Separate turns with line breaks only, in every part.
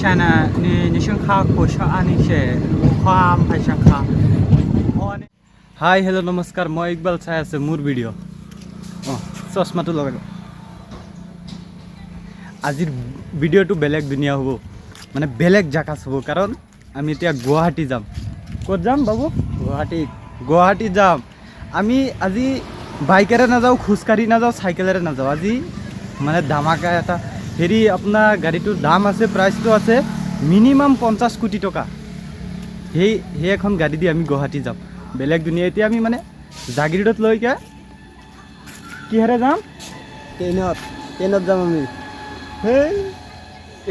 Shana ni shangkha kosha ani she kham phai shangkha Hi hello namaskar moi Iqbal chai ase mur video chashma to lagai আজিৰ ভিডিওটো বেলেগ দুনিয়া হ'ব মানে বেলেগ জাকাস হ'ব কাৰণ আমি এতিয়া গুৱাহাটী যাম ক'ত যাম বাবু গুৱাহাটী যাম আমি আজি বাইকেৰে না যাও খুসকাৰি না যাও সাইকেলেৰে না যাও আজি মানে ধামাকা এটা হেৰি আপোনাৰ গাড়ীটোৰ দাম আছে প্ৰাইসটো আছে মিনিমাম 50 কোটি টকা সেই এখন গাড়ী দি আমি গুৱাহাটী যাম বেলেগ দুনিয়া এতিয়া আমি মানে জাগিৰোডত লৈকে কিহেৰে যাম ট্ৰেইনত যাম আমি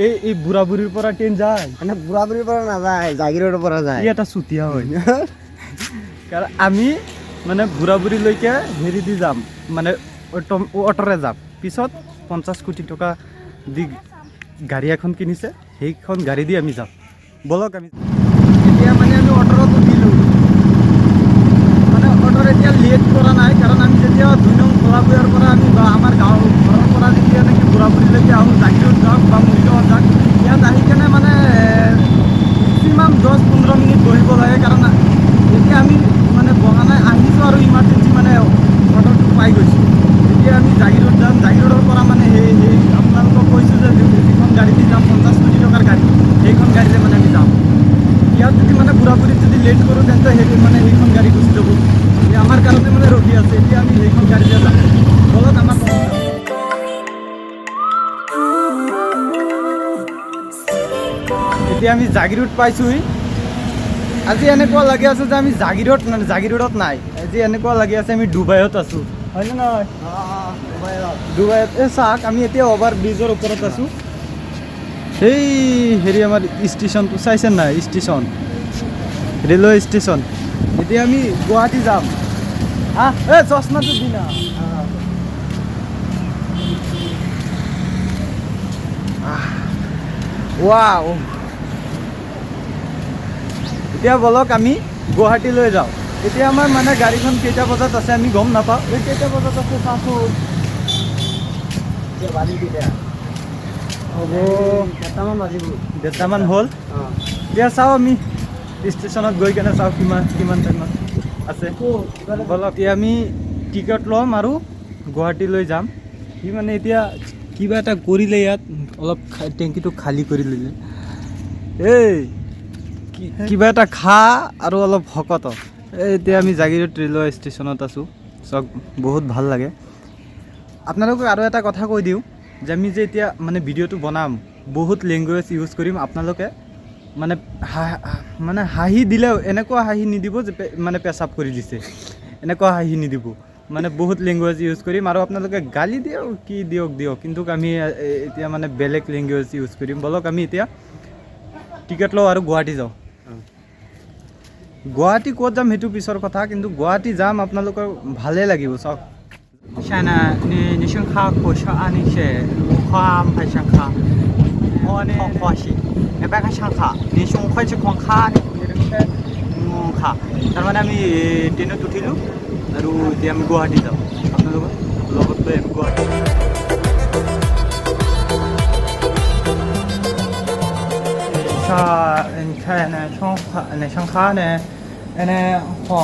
এই বুঢ়াবুঢ়ীৰ পৰা ট্ৰেইন যায় মানে বুঢ়াবুঢ়ীৰ পৰা নাযায় জাগিৰোডৰ পৰা যায় ই এটা চুতীয়া হয় কাৰণ আমি মানে বুঢ়াবুঢ়ীলৈকে হেৰি দি যাম মানে অটৰে যাম পিছত 50 কোটি টকা দি গাড়ী এখন কিনিছে সেইখন গাড়ী দি আমি যাম বলক আমি এতিয়া মানে আমি অটৰত উঠিলোঁ মানে অটৰ এতিয়া লেট কৰা নাই কাৰণ আমি যেতিয়া 2 নং বুঢ়াবুঢ়ীৰ পৰা আমি আমাৰ গাঁৱৰ ঘৰৰ পৰা যেতিয়া নেকি বুঢ়াবুঢ়ীলৈকে আহোঁ জাগিৰোড যাওক বা মৰিগাঁও যাওক ইয়াত আহি কেনে মানে মেক্সিমাম 10-15 মিনিট বহিব লাগে কাৰণ এতিয়া আমি মানে বহা নাই আহিছোঁ আৰু ইমাৰ্জেঞ্চি মানে অটৰটো পাই গৈছোঁ এতিয়া আমি জাগিৰোড যাম জাগিৰোডৰ পৰা মানে সেই আপোনালোকক কৈছোঁ যে যিখন গাড়ী দি যাম 50 কোটি টকাৰ গাড়ী সেইখন গাড়ীৰে মানে আমি যাম ইয়াত যদি মানে বুঢ়াবুঢ়ীত যদি লেট কৰোঁ তেন্তে সেই মানে সেইখন গাড়ী গুচি যাব আমাৰ কাৰণে মানে ৰখি আছে এতিয়া আমি সেইখন গাড়ীৰে যাম বলক আমাৰ এতিয়া আমি জাগিৰোড পাইছোঁহি আজি এনেকুৱা লাগি আছে যে আমি জাগিৰোডত নাই আজি এনেকুৱা লাগি আছে আমি ডুবাইত আছোঁ হয়নে নহয় ডুবাইত এই চাওক আমি এতিয়া অভাৰ ব্ৰিজৰ ওপৰত আছোঁ সেই হেৰি আমাৰ ষ্টেচনটো চাইছে নাই ষ্টেচন ৰেলৱে ষ্টেচন এতিয়া আমি গুৱাহাটী যাম এই চশমাটো দি না ৱাও এতিয়া বলক আমি গুৱাহাটীলৈ যাওঁ এতিয়া আমাৰ মানে গাড়ীখন কেইটা বজাত আছে আমি গম নাপাওঁ এই কেইটা বজাত আছে চাচোন হ'ব 1:00মান বাজিব 1:30মান হ'ল এতিয়া চাওঁ আমি ষ্টেচনত গৈ কেনে চাওঁ কিমান টাইমত আছে বলক এতিয়া আমি টিকট ল'ম আৰু গুৱাহাটীলৈ যাম সি মানে এতিয়া কিবা এটা কৰিলে ইয়াত অলপ টেংকিটো খালী কৰি ল'লে এই কিবা এটা খা আৰু অলপ ভকত এতিয়া আমি জাগিৰোড ৰেলৱে ষ্টেচনত আছোঁ চাওক বহুত ভাল লাগে আপোনালোকক আৰু এটা কথা কৈ দিওঁ যে আমি যে এতিয়া মানে ভিডিঅ'টো বনাম বহুত লেংগুৱেজ ইউজ কৰিম আপোনালোকে মানে হাঁহি দিলেও এনেকুৱা হাঁহি নিদিব যে মানে পেচাব কৰি দিছে এনেকুৱা হাঁহি নিদিব মানে বহুত লেংগুৱেজ ইউজ কৰিম আৰু আপোনালোকে গালি দিয়ক কি দিয়ক কিন্তু আমি এতিয়া মানে বেলেগ লেংগুৱেজ ইউজ কৰিম বলক আমি এতিয়া টিকেট লওঁ আৰু গুৱাহাটী যাওঁ গুৱাহাটী ক'ত যাম সেইটো পিছৰ কথা কিন্তু গুৱাহাটী যাম আপোনালোকৰ ভালেই লাগিব চাওক Shana ni shangkha kosha ani she kham phai shangkha one khwashi এবাৰ shangkha ni shangkhoi che khongkha ni khongkha তাৰ মানে আমি ট্ৰেইনত উঠিলোঁ আৰু এতিয়া আমি গুৱাহাটী যাম আপোনালোকৰ লগত লৈ আমি Guwahati shangkha ne ene ho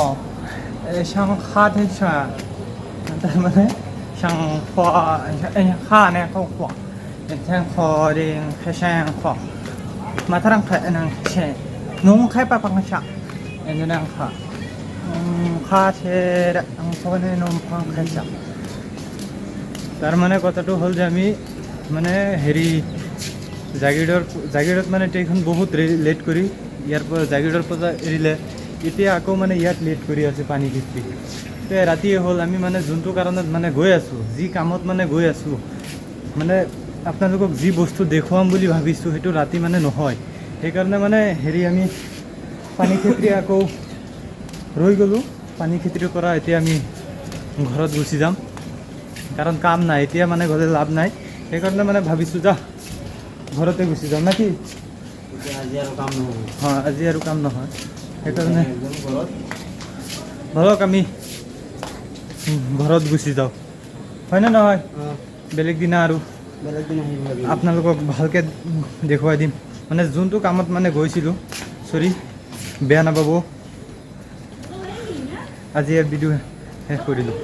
shangkha de cha তাৰ মানে shangkha ne khwa shangkha ding shangkha matarang kha nang che nong khai pa pang cha enang kha kha che ang sone nom pang khai cha তাৰ মানে কথাটো হ'ল যে আমি মানে হেৰি জাগিৰোডত মানে ট্ৰেইনখন বহুত লেট কৰি ইয়াৰ পৰা জাগিৰোডৰ পৰা এৰিলে এতিয়া আকৌ মানে ইয়াত লেট কৰি আছে পানী ভিতৰি ৰাতিয়ে হ'ল আমি মানে যোনটো কাৰণত মানে গৈ আছোঁ যি কামত মানে গৈ আছোঁ মানে আপোনালোকক যি বস্তু দেখুৱাম বুলি ভাবিছোঁ সেইটো ৰাতি মানে নহয় সেইকাৰণে মানে হেৰি আমি পানীক্ষেত্ৰী আকৌ ৰৈ গ'লোঁ পানীক্ষেত্ৰীৰ পৰা এতিয়া আমি ঘৰত গুচি যাম কাৰণ কাম নাই এতিয়া মানে গ'লে লাভ নাই সেইকাৰণে মানে ভাবিছোঁ যা ঘৰতে গুচি যাম না কি আজি আৰু কাম নহয় সেইকাৰণে ধৰক আমি ঘৰত গুচি যাওঁ হয়নে নহয় বেলেগ দিনা আৰু আপোনালোকক ভালকৈ দেখুৱাই দিম মানে যোনটো কামত মানে গৈছিলোঁ চৰি বেয়া নাপাব আজি ভিডিঅ' শেষ কৰিলোঁ